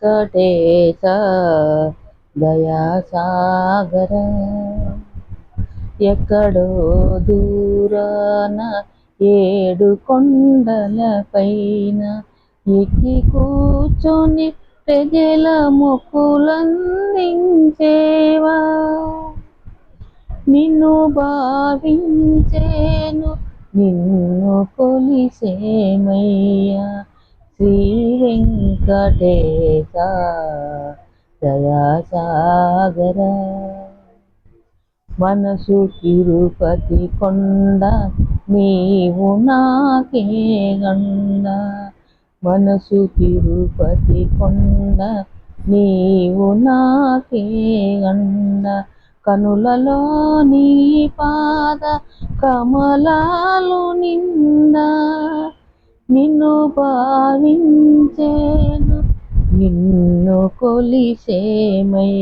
వెంకటేశ దయాసాగర ఎక్కడో దూరాన ఏడు కొండల పైన ఎక్కి కూర్చొని ప్రజల మొక్కులందించేవా నిన్ను భావించేను నిన్ను కొలిసేమయ్యా శ్రీ వెంకటేశ దయాసాగర మనసు తిరుపతి కొండ నీవు నాకే గండ మనసు తిరుపతి కొండ నీవు నాకే గండ కనులలో నీ పాద కమలాలు నిండా నిన్ను భావించేను నిన్ను కొలిసేమై